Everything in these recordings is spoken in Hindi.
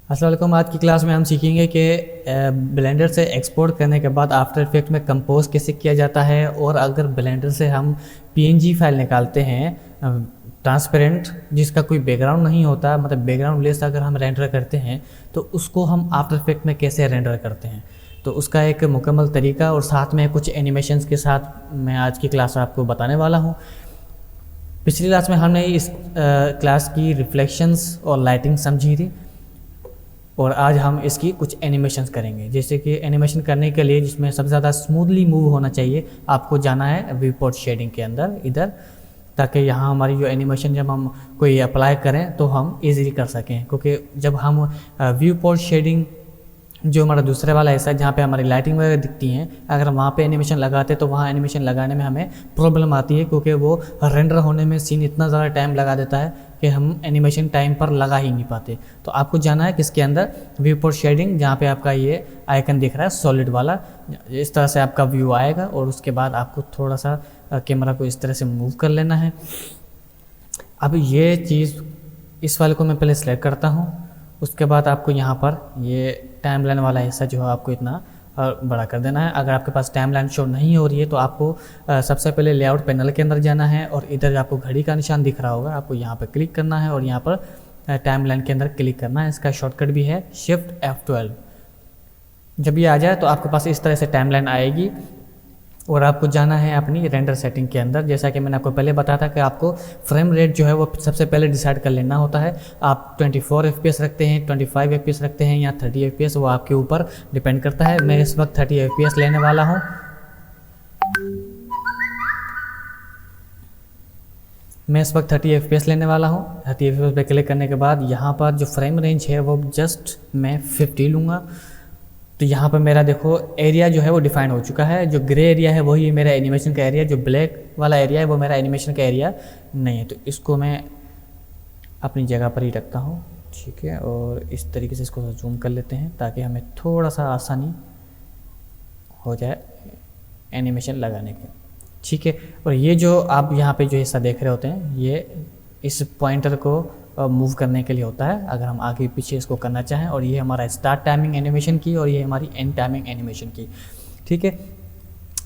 अस्सलाम वालेकुम। आज की क्लास में हम सीखेंगे कि ब्लेंडर से एक्सपोर्ट करने के बाद आफ्टर इफेक्ट में कंपोज कैसे किया जाता है, और अगर ब्लेंडर से हम पीएनजी फाइल निकालते हैं ट्रांसपेरेंट जिसका कोई बैकग्राउंड नहीं होता, मतलब बैकग्राउंड लेस अगर हम रेंडर करते हैं तो उसको हम आफ्टर इफेक्ट में कैसे रेंडर करते हैं, तो उसका एक मुकम्मल तरीका और साथ में कुछ एनिमेशंस के साथ मैं आज की क्लास आपको बताने वाला हूँ। पिछली क्लास में हमने इस क्लास की रिफ्लेक्शंस और लाइटिंग समझी थी, और आज हम इसकी कुछ एनिमेशंस करेंगे। जैसे कि एनिमेशन करने के लिए जिसमें सबसे ज़्यादा स्मूथली मूव होना चाहिए, आपको जाना है व्यू पोर्ट शेडिंग के अंदर इधर, ताकि यहाँ हमारी जो एनिमेशन जब हम कोई अप्लाई करें तो हम इजीली कर सकें। क्योंकि जब हम व्यू पोर्ट शेडिंग जो हमारा दूसरे वाला हिस्सा है जहाँ पे हमारी लाइटिंग वगैरह दिखती हैं, अगर वहाँ पे एनिमेशन लगाते तो वहाँ एनिमेशन लगाने में हमें प्रॉब्लम आती है, क्योंकि वो रेंडर होने में सीन इतना ज़्यादा टाइम लगा देता है कि हम एनिमेशन टाइम पर लगा ही नहीं पाते। तो आपको जाना है किसके अंदर, व्यू पोर्ट शेडिंग, जहाँ पे आपका ये आइकन दिख रहा है सॉलिड वाला। इस तरह से आपका व्यू आएगा और उसके बाद आपको थोड़ा सा कैमरा को इस तरह से मूव कर लेना है। अब ये चीज़, इस वाले को मैं पहले सेलेक्ट करता हूँ, उसके बाद आपको यहाँ पर ये टाइमलाइन वाला हिस्सा जो है आपको इतना बड़ा कर देना है। अगर आपके पास टाइमलाइन शो नहीं हो रही है तो आपको सबसे पहले लेआउट पैनल के अंदर जाना है, और इधर आपको घड़ी का निशान दिख रहा होगा, आपको यहाँ पर क्लिक करना है और यहाँ पर टाइमलाइन के अंदर क्लिक करना है। इसका शॉर्टकट भी है शिफ्ट F12। जब ये आ जाए तो आपके पास इस तरह से टाइमलाइन आएगी, और आपको जाना है अपनी रेंडर सेटिंग के अंदर। जैसा कि मैंने आपको पहले बताया था कि आपको फ्रेम रेट जो है वो सबसे पहले डिसाइड कर लेना होता है। आप 24 FPS रखते हैं, 25 FPS रखते हैं या 30 FPS, वो आपके ऊपर डिपेंड करता है। मैं इस वक्त 30 FPS लेने वाला हूँ। मैं इस वक्त 30 FPS लेने वाला हूँ। 30 FPS पे क्लिक करने के बाद यहाँ पर जो फ्रेम रेंज है वो जस्ट मैं 50 लूँगा। तो यहाँ पर मेरा देखो एरिया जो है वो डिफाइन हो चुका है। जो ग्रे एरिया है वही मेरा एनिमेशन का एरिया, जो ब्लैक वाला एरिया है वो मेरा एनिमेशन का एरिया नहीं है। तो इसको मैं अपनी जगह पर ही रखता हूँ, ठीक है। और इस तरीके से इसको जूम कर लेते हैं ताकि हमें थोड़ा सा आसानी हो जाए एनिमेशन लगाने की, ठीक है। और ये जो आप यहाँ पे जो हिस्सा देख रहे होते हैं, ये इस पॉइंटर को मूव करने के लिए होता है अगर हम आगे पीछे इसको करना चाहें। और ये हमारा स्टार्ट टाइमिंग एनिमेशन की, और ये हमारी एंड टाइमिंग एनिमेशन की, ठीक है।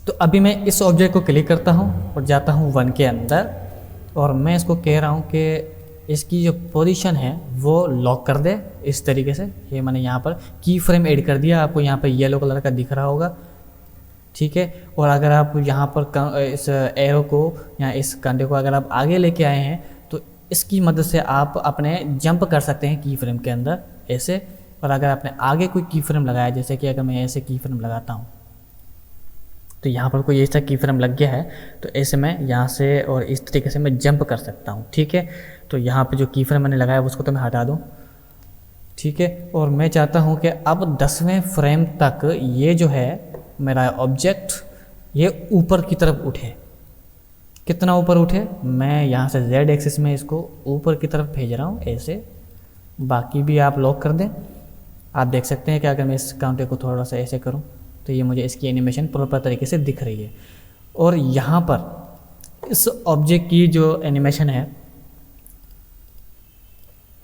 तो अभी मैं इस ऑब्जेक्ट को क्लिक करता हूँ और जाता हूँ 1 के अंदर, और मैं इसको कह रहा हूँ कि इसकी जो पोजीशन है वो लॉक कर दे इस तरीके से। ये मैंने यहाँ पर की फ्रेम ऐड कर दिया, आपको यहाँ पर येलो कलर का दिख रहा होगा, ठीक है। और अगर आप यहाँ पर इस एरो को या इस कंधे को अगर आप आगे लेके आए हैं तो इसकी मदद से आप अपने जंप कर सकते हैं की फ्रेम के अंदर ऐसे। और अगर आपने आगे कोई की फ्रेम लगाया, जैसे कि अगर मैं ऐसे की फ्रेम लगाता हूँ तो यहाँ पर कोई ऐसा की फ्रेम लग गया है, तो ऐसे मैं यहाँ से और इस तरीके से मैं जंप कर सकता हूँ, ठीक है। तो यहाँ पे जो की फ्रेम मैंने लगाया उसको तो मैं हटा दूँ, ठीक है। और मैं चाहता हूँ कि अब 10वें फ्रेम तक ये जो है मेरा ऑब्जेक्ट ये ऊपर की तरफ उठे। कितना ऊपर उठे, मैं यहाँ से Z एक्सिस में इसको ऊपर की तरफ भेज रहा हूँ ऐसे। बाकी भी आप लॉक कर दें। आप देख सकते हैं कि अगर मैं इस काउंटर को थोड़ा सा ऐसे करूँ तो ये मुझे इसकी एनिमेशन प्रॉपर तरीके से दिख रही है। और यहाँ पर इस ऑब्जेक्ट की जो एनिमेशन है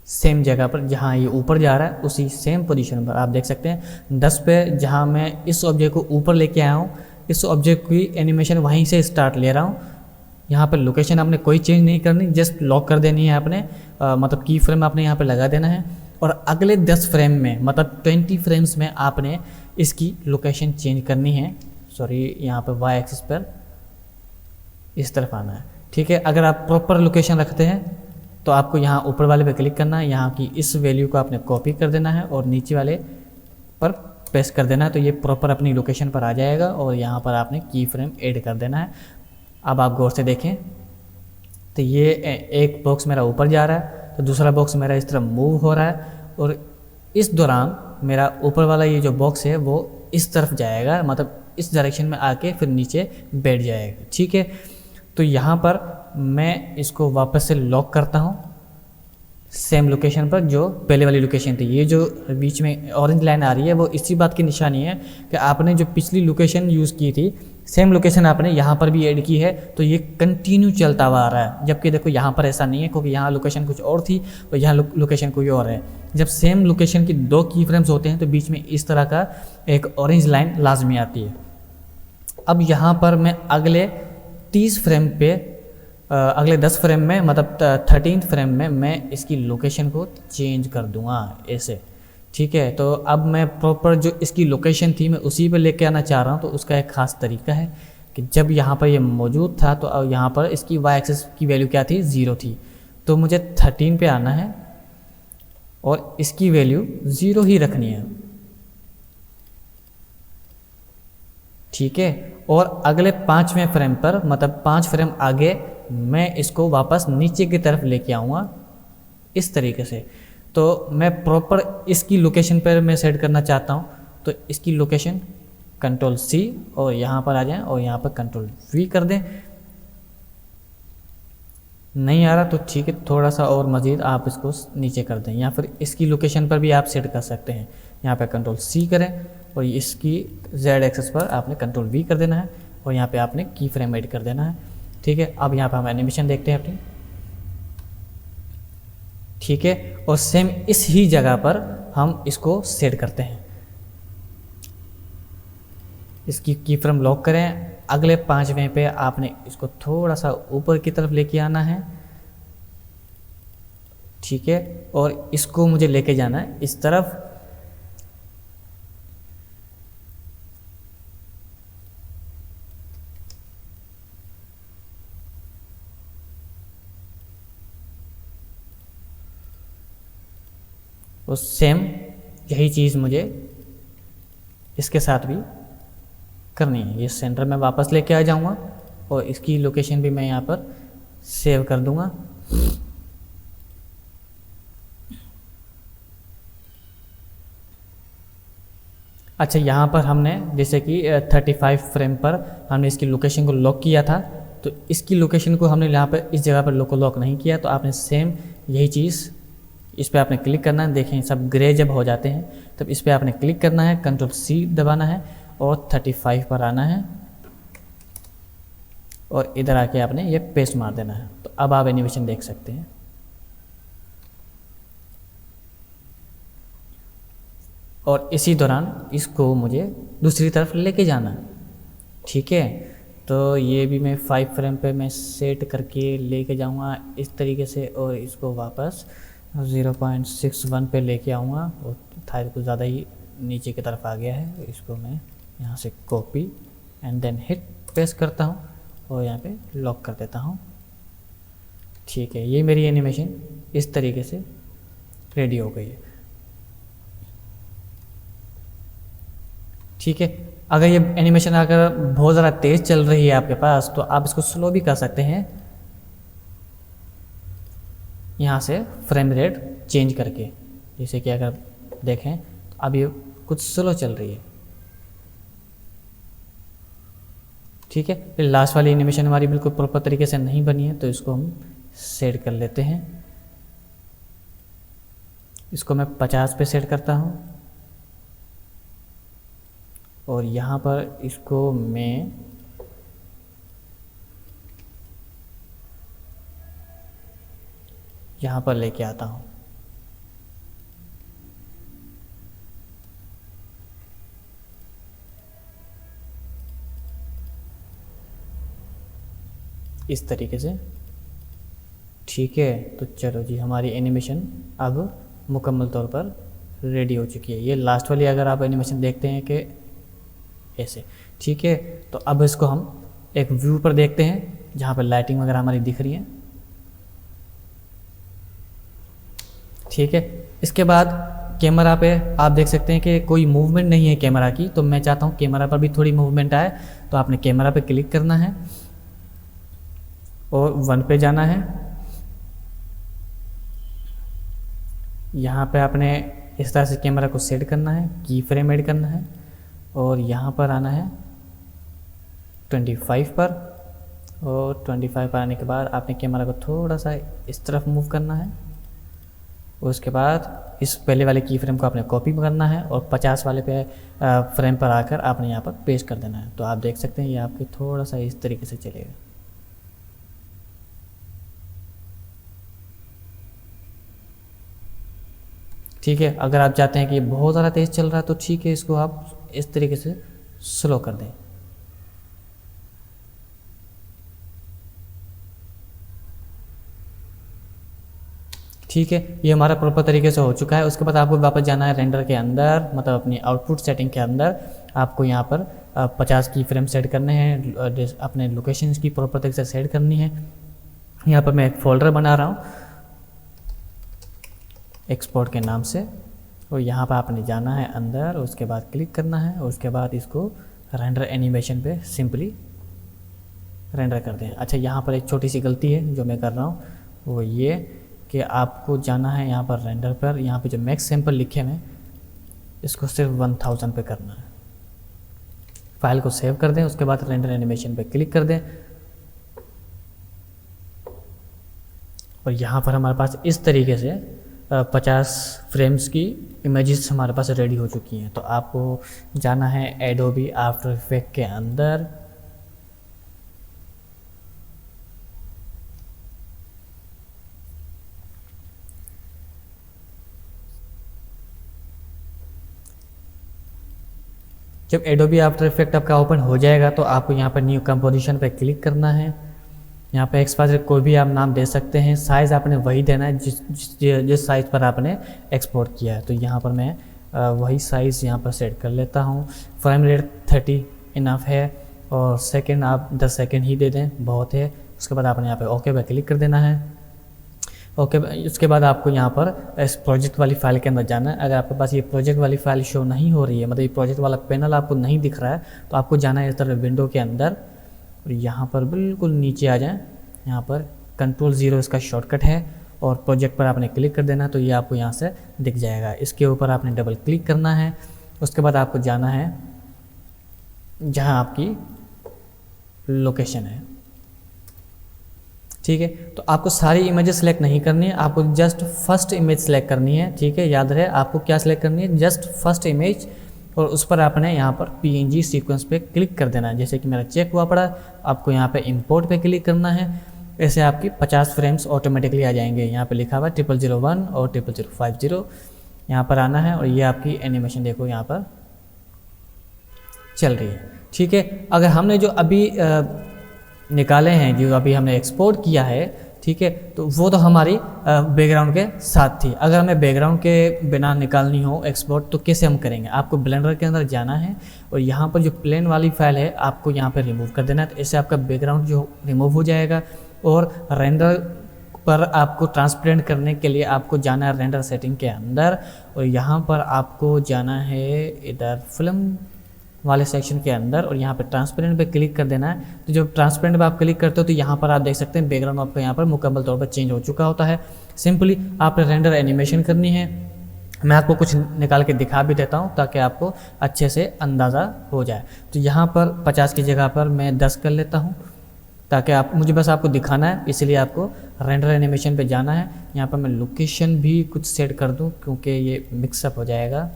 सेम जगह पर जहाँ ये ऊपर जा रहा है उसी सेम पोजीशन पर आप देख सकते हैं 10 पे, जहाँ मैं इस ऑब्जेक्ट को ऊपर लेके आया हूँ, इस ऑब्जेक्ट की एनिमेशन वहीं से स्टार्ट ले रहा हूँ। यहाँ पर लोकेशन आपने कोई चेंज नहीं करनी, जस्ट लॉक कर देनी है आपने, मतलब की फ्रेम आपने यहाँ पर लगा देना है। और अगले 10 फ्रेम में, मतलब 20 फ्रेम्स में आपने इसकी लोकेशन चेंज करनी है। सॉरी, यहाँ पर Y एक्सिस पर इस तरफ आना है, ठीक है। अगर आप प्रॉपर लोकेशन रखते हैं तो आपको यहाँ ऊपर वाले पे क्लिक करना है, यहाँ की इस वैल्यू को आपने कॉपी कर देना है और नीचे वाले पर पेस्ट कर देना है, तो ये प्रॉपर अपनी लोकेशन पर आ जाएगा। और यहाँ पर आपने की फ्रेम ऐड कर देना है। अब आप गौर से देखें तो ये एक बॉक्स मेरा ऊपर जा रहा है, तो दूसरा बॉक्स मेरा इस तरफ मूव हो रहा है, और इस दौरान मेरा ऊपर वाला ये जो बॉक्स है वो इस तरफ जाएगा, मतलब इस डायरेक्शन में आके फिर नीचे बैठ जाएगा, ठीक है। तो यहाँ पर मैं इसको वापस से लॉक करता हूँ सेम लोकेशन पर जो पहले वाली लोकेशन थी। ये जो बीच में ऑरेंज लाइन आ रही है वो इसी बात की निशानी है कि आपने जो पिछली लोकेशन यूज़ की थी सेम लोकेशन आपने यहाँ पर भी ऐड की है, तो ये कंटिन्यू चलता हुआ आ रहा है। जबकि देखो यहाँ पर ऐसा नहीं है, क्योंकि यहाँ लोकेशन कुछ और थी और यहाँ लोकेशन कोई और है। जब सेम लोकेशन की दो की फ्रेम्स होते हैं तो बीच में इस तरह का एक ऑरेंज लाइन लाजमी आती है। अब यहाँ पर मैं अगले 30 फ्रेम पे अगले 10 फ्रेम में, मतलब 13 फ्रेम में मैं इसकी लोकेशन को चेंज कर दूंगा ऐसे, ठीक है। तो अब मैं प्रॉपर जो इसकी लोकेशन थी मैं उसी पे लेके आना चाह रहा हूँ। तो उसका एक ख़ास तरीका है कि जब यहाँ पर ये मौजूद था तो यहाँ पर इसकी वाई एक्सिस की वैल्यू क्या थी, 0 थी। तो मुझे 13 पे आना है और इसकी वैल्यू 0 ही रखनी है, ठीक है। और अगले 5वें फ्रेम पर, मतलब 5 फ्रेम आगे, मैं इसको वापस नीचे की तरफ लेके आऊँगा इस तरीके से। तो मैं प्रॉपर इसकी लोकेशन पर मैं सेट करना चाहता हूँ। तो इसकी लोकेशन Ctrl+C और यहाँ पर आ जाएं और यहाँ पर Ctrl+V कर दें। नहीं आ रहा तो ठीक है, थोड़ा सा और मज़ीद आप इसको नीचे कर दें, या फिर इसकी लोकेशन पर भी आप सेट कर सकते हैं। यहाँ पे Ctrl+C करें और इसकी Z एक्सेस पर आपने Ctrl+V कर देना है और यहाँ पे आपने की फ्रेम ऐड कर देना है, ठीक है। अब यहाँ पे हम एनिमेशन देखते हैं अपनी, ठीक है। और सेम इस ही जगह पर हम इसको सेट करते हैं। इसकी की फ्रेम लॉक करें। अगले 5वें पे आपने इसको थोड़ा सा ऊपर की तरफ लेके आना है, ठीक है। और इसको मुझे लेके जाना है इस तरफ। और सेम यही चीज़ मुझे इसके साथ भी करनी है। ये सेंटर में वापस लेके आ जाऊंगा और इसकी लोकेशन भी मैं यहाँ पर सेव कर दूंगा। अच्छा, यहाँ पर हमने जैसे कि 35 फ्रेम पर हमने इसकी लोकेशन को लॉक किया था, तो इसकी लोकेशन को हमने यहाँ पर इस जगह पर लॉक नहीं किया। तो आपने सेम यही चीज़, इस पर आपने क्लिक करना है। देखें सब ग्रे जब हो जाते हैं तब इस पर आपने क्लिक करना है, Ctrl+C दबाना है और 35 पर आना है और इधर आके आपने ये पेस्ट मार देना है। तो अब आप एनिमेशन देख सकते हैं। और इसी दौरान इसको मुझे दूसरी तरफ लेके जाना है, ठीक है। तो ये भी मैं 5 फ्रेम पे मैं सेट करके लेके जाऊंगा इस तरीके से और इसको वापस 0.61 पे लेके आऊँगा। और था कुछ ज़्यादा ही नीचे की तरफ आ गया है। इसको मैं यहाँ से copy and then hit paste करता हूँ और यहाँ पे लॉक कर देता हूँ, ठीक है। ये मेरी एनिमेशन इस तरीके से रेडी हो गई है, ठीक है। अगर ये एनिमेशन अगर बहुत ज़्यादा तेज़ चल रही है आपके पास तो आप इसको स्लो भी कर सकते हैं, यहाँ से फ्रेम रेट चेंज करके। जैसे कि अगर देखें तो अब ये कुछ स्लो चल रही है, ठीक है। फिर लास्ट वाली एनिमेशन हमारी बिल्कुल प्रॉपर तरीके से नहीं बनी है, तो इसको हम सेट कर लेते हैं। इसको मैं 50 पे सेट करता हूँ और यहाँ पर इसको मैं यहाँ पर लेके आता हूँ, इस तरीके से, ठीक है। तो चलो जी, हमारी एनिमेशन अब मुकम्मल तौर पर रेडी हो चुकी है। ये लास्ट वाली अगर आप एनिमेशन देखते हैं कि ऐसे, ठीक है। तो अब इसको हम एक व्यू पर देखते हैं जहाँ पर लाइटिंग वगैरह हमारी दिख रही है, ठीक है। इसके बाद कैमरा पे आप देख सकते हैं कि कोई मूवमेंट नहीं है कैमरा की। तो मैं चाहता हूँ कैमरा पर भी थोड़ी मूवमेंट आए, तो आपने कैमरा पे क्लिक करना है और 1 पे जाना है। यहाँ पे आपने इस तरह से कैमरा को सेट करना है, की फ्रेम ऐड करना है और यहाँ पर आना है 25 पर। और 25 पर आने के बाद आपने कैमरा को थोड़ा सा इस तरफ मूव करना है उसके बाद इस पहले वाले की फ्रेम को आपने कॉपी करना है और 50 वाले पे फ्रेम पर आकर आपने यहाँ पर पेस्ट कर देना है। तो आप देख सकते हैं ये आपके थोड़ा सा इस तरीके से चलेगा। ठीक है, अगर आप चाहते हैं कि ये बहुत ज़्यादा तेज़ चल रहा है तो ठीक है, इसको आप इस तरीके से स्लो कर दें। ठीक है, ये हमारा प्रॉपर तरीके से हो चुका है। उसके बाद आपको वापस जाना है रेंडर के अंदर, मतलब अपनी आउटपुट सेटिंग के अंदर। आपको यहाँ पर 50 की फ्रेम सेट करने हैं, अपने लोकेशन की प्रॉपर तरीके से सेट करनी है। यहाँ पर मैं एक फोल्डर बना रहा हूँ एक्सपोर्ट के नाम से, और यहाँ पर आपने जाना है अंदर, उसके बाद क्लिक करना है, और उसके बाद इसको रेंडर एनिमेशन पे सिंपली रेंडर कर दें। अच्छा, यहाँ पर एक छोटी सी गलती है जो मैं कर रहा हूँ, वो ये कि आपको जाना है यहाँ पर रेंडर पर, यहाँ पे जो मैक्स सैंपल लिखे हुए इसको सिर्फ 1000 पे करना है। फाइल को सेव कर दें, उसके बाद रेंडर एनिमेशन पे क्लिक कर दें, और यहाँ पर हमारे पास इस तरीके से 50 फ्रेम्स की इमेजेस हमारे पास रेडी हो चुकी हैं। तो आपको जाना है एडोबी आफ्टर इफेक्ट के अंदर, जब एडोबी आफ्टर इफेक्ट आपका ओपन हो जाएगा तो आपको यहाँ पर न्यू कंपोजिशन पे क्लिक करना है। यहाँ पे एक्सपायर कोई भी आप नाम दे सकते हैं, साइज़ आपने वही देना है जिस साइज़ पर आपने एक्सपोर्ट किया है। तो यहाँ पर मैं वही साइज़ यहाँ पर सेट कर लेता हूँ। फ्रेम रेट 30 इनफ है, और सेकंड आप 10 सेकंड ही दे दें, बहुत है। उसके बाद आपने यहाँ पे ओके पे क्लिक कर देना है। ओके, उसके बाद आपको यहाँ पर इस प्रोजेक्ट वाली फाइल के अंदर जाना है। अगर आपके पास ये प्रोजेक्ट वाली फाइल शो नहीं हो रही है, मतलब ये प्रोजेक्ट वाला पैनल आपको नहीं दिख रहा है, तो आपको जाना है इस तरह विंडो के अंदर, और यहाँ पर बिल्कुल नीचे आ जाएं। यहाँ पर Ctrl+0 इसका शॉर्टकट है, और प्रोजेक्ट पर आपने क्लिक कर देना, तो ये आपको यहाँ से दिख जाएगा। इसके ऊपर आपने डबल क्लिक करना है। उसके बाद आपको जाना है जहाँ आपकी लोकेशन है। ठीक है, तो आपको सारी इमेजेस सेलेक्ट नहीं करनी है, आपको जस्ट फर्स्ट इमेज सेलेक्ट करनी है। ठीक है, याद रहे आपको क्या सेलेक्ट करनी है, जस्ट फर्स्ट इमेज, और उस पर आपने यहाँ पर PNG सीक्वेंस पे क्लिक कर देना है। जैसे कि मेरा चेक हुआ पड़ा, आपको यहाँ पे इंपोर्ट पे क्लिक करना है। ऐसे आपकी 50 फ्रेम्स ऑटोमेटिकली आ जाएंगे। यहाँ पे लिखा हुआ 0001 और 0050, यहाँ पर आना है, और ये आपकी एनिमेशन देखो यहाँ पर चल रही है। ठीक है, अगर हमने जो अभी निकाले हैं, जो अभी हमने एक्सपोर्ट किया है, ठीक है, तो वो तो हमारी बैकग्राउंड के साथ थी। अगर हमें बैकग्राउंड के बिना निकालनी हो एक्सपोर्ट, तो कैसे हम करेंगे? आपको ब्लेंडर के अंदर जाना है, और यहाँ पर जो प्लेन वाली फाइल है आपको यहाँ पर रिमूव कर देना है। तो इससे आपका बैकग्राउंड जो रिमूव हो जाएगा, और रेंडर पर आपको ट्रांसपेरेंट करने के लिए आपको जाना है रेंडर सेटिंग के अंदर, और यहाँ पर आपको जाना है इधर फिल्म वाले सेक्शन के अंदर, और यहाँ पे ट्रांसपेरेंट पे क्लिक कर देना है। तो जब ट्रांसपेरेंट पे आप क्लिक करते हो तो यहाँ पर आप देख सकते हैं बैकग्राउंड आपका यहाँ पर मुकम्मल तौर पर चेंज हो चुका होता है। सिंपली आपने रेंडर एनिमेशन करनी है। मैं आपको कुछ निकाल के दिखा भी देता हूँ ताकि आपको अच्छे से अंदाज़ा हो जाए। तो यहाँ पर 50 की जगह पर मैं 10 कर लेता हूँ, ताकि आप मुझे बस आपको दिखाना है, इसलिए आपको रेंडर एनिमेशन पे जाना है। यहाँ पर मैं लोकेशन भी कुछ सेट कर दूँ क्योंकि ये मिक्सअप हो जाएगा।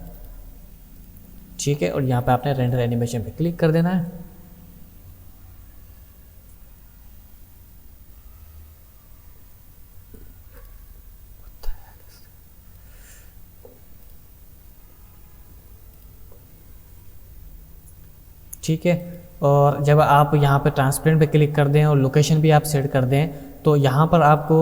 ठीक है, और यहाँ पे आपने रेंडर एनिमेशन पे क्लिक कर देना है। ठीक है, और जब आप यहाँ पे ट्रांसपेरेंट पे क्लिक कर दें और लोकेशन भी आप सेट कर दें, तो यहाँ पर आपको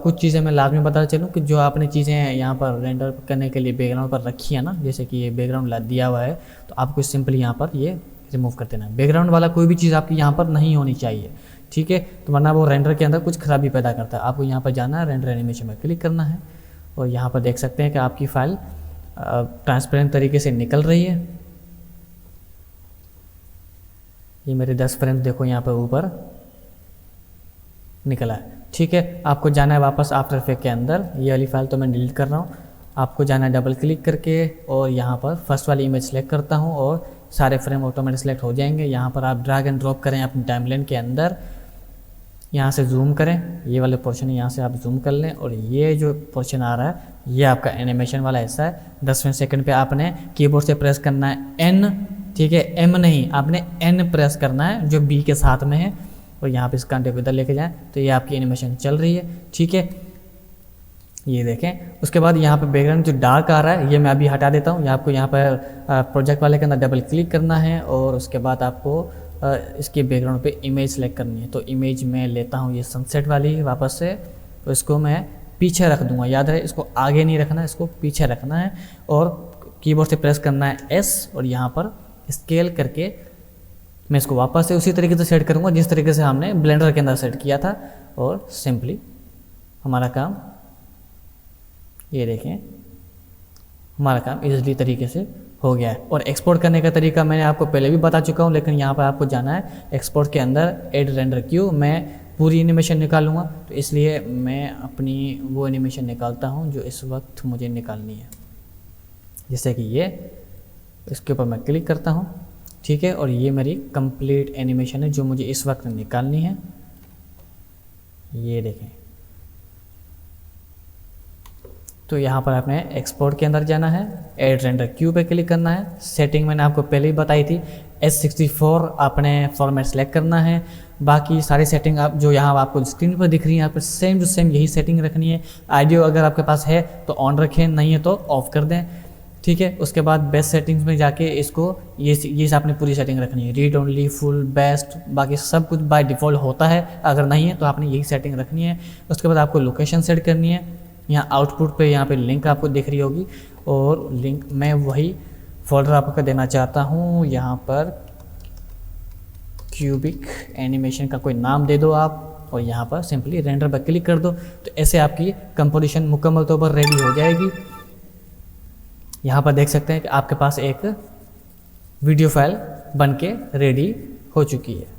कुछ चीज़ें मैं लाजमी बता चलूँ कि जो आपने चीज़ें यहाँ पर रेंडर करने के लिए बैकग्राउंड पर रखी है ना, जैसे कि ये बैकग्राउंड दिया हुआ है, तो आपको सिंपली यहाँ पर ये रिमूव कर देना है। बैकग्राउंड वाला कोई भी चीज़ आपकी यहाँ पर नहीं होनी चाहिए। ठीक है, तो वरना वो रेंडर के अंदर कुछ खराबी पैदा करता है। आपको यहाँ पर जाना है, रेंडर एनिमेशन में क्लिक करना है, और यहाँ पर देख सकते हैं कि आपकी फ़ाइल ट्रांसपेरेंट तरीके से निकल रही है। ये मेरे 10 फ्रेम देखो यहाँ पर ऊपर निकला है। ठीक है, आपको जाना है वापस आफ्टर इफेक्ट के अंदर। ये वाली फाइल तो मैं डिलीट कर रहा हूँ। आपको जाना है डबल क्लिक करके, और यहाँ पर फर्स्ट वाली इमेज सेलेक्ट करता हूँ, और सारे फ्रेम ऑटोमेटिक सेलेक्ट हो जाएंगे। यहाँ पर आप ड्रैग एंड ड्रॉप करें अपनी टाइमलाइन के अंदर। यहाँ से जूम करें, ये वाले पोर्शन यहाँ से आप जूम कर लें, और ये जो पोर्शन आ रहा है ये आपका एनिमेशन वाला हिस्सा है। 10वें सेकंड पे आपने कीबोर्ड से प्रेस करना है N, ठीक है, M नहीं, आपने N प्रेस करना है जो B के साथ में है, और यहाँ पे इस कांटे को इधर लेके जाएं तो ये आपकी एनिमेशन चल रही है, ठीक है। ये देखें, उसके बाद यहाँ पे बैकग्राउंड जो डार्क आ रहा है ये मैं अभी हटा देता हूँ। आपको यहाँ पर प्रोजेक्ट वाले के अंदर डबल क्लिक करना है, और उसके बाद आपको इसकी बैकग्राउंड पे इमेज सेलेक्ट करनी है। तो इमेज मैं लेता हूँ ये सनसेट वाली वापस से, तो इसको मैं पीछे रख दूंगा। याद रहे, इसको आगे नहीं रखना है, इसको पीछे रखना है, और कीबोर्ड से प्रेस करना है S, और यहाँ पर स्केल करके मैं इसको वापस से उसी तरीके से सेट करूँगा जिस तरीके से हमने ब्लेंडर के अंदर सेट किया था, और सिंपली हमारा काम, ये देखें, हमारा काम इजीली तरीके से हो गया है। और एक्सपोर्ट करने का तरीका मैंने आपको पहले भी बता चुका हूँ, लेकिन यहाँ पर आपको जाना है एक्सपोर्ट के अंदर ऐड रेंडर क्यू। मैं पूरी एनिमेशन निकालूंगा, तो इसलिए मैं अपनी वो एनिमेशन निकालता हूँ जो इस वक्त मुझे निकालनी है। जैसे कि ये, इसके ऊपर मैं क्लिक करता हूँ, ठीक है, और ये मेरी कंप्लीट एनिमेशन है जो मुझे इस वक्त निकालनी है। ये देखें, तो यहाँ पर आपने एक्सपोर्ट के अंदर जाना है, ऐड रेंडर क्यू पे क्लिक करना है। सेटिंग मैंने आपको पहले ही बताई थी, S64 आपने फॉर्मेट सेलेक्ट करना है। बाकी सारी सेटिंग आप जो यहाँ आपको स्क्रीन पर दिख रही है, यहाँ पर सेम टू सेम यही सेटिंग रखनी है। ऑडियो अगर आपके पास है तो ऑन रखें, नहीं है तो ऑफ कर दें, ठीक है। उसके बाद बेस्ट सेटिंग्स में जाके इसको ये आपने पूरी सेटिंग रखनी है, रीड ओनली, फुल, बेस्ट, बाकी सब कुछ बाय डिफ़ॉल्ट होता है। अगर नहीं है तो आपने यही सेटिंग रखनी है। उसके बाद आपको लोकेशन सेट करनी है। यहाँ आउटपुट पे यहाँ पे लिंक आपको दिख रही होगी, और लिंक मैं वही फोल्डर आपको देना चाहता हूँ। यहाँ पर क्यूबिक एनिमेशन का कोई नाम दे दो आप, और यहाँ पर सिंपली रेंडर पर क्लिक कर दो। तो ऐसे आपकी कंपोजिशन मुकम्मल तौर पर रेडी हो जाएगी। यहाँ पर देख सकते हैं कि आपके पास एक वीडियो फाइल बन के रेडी हो चुकी है।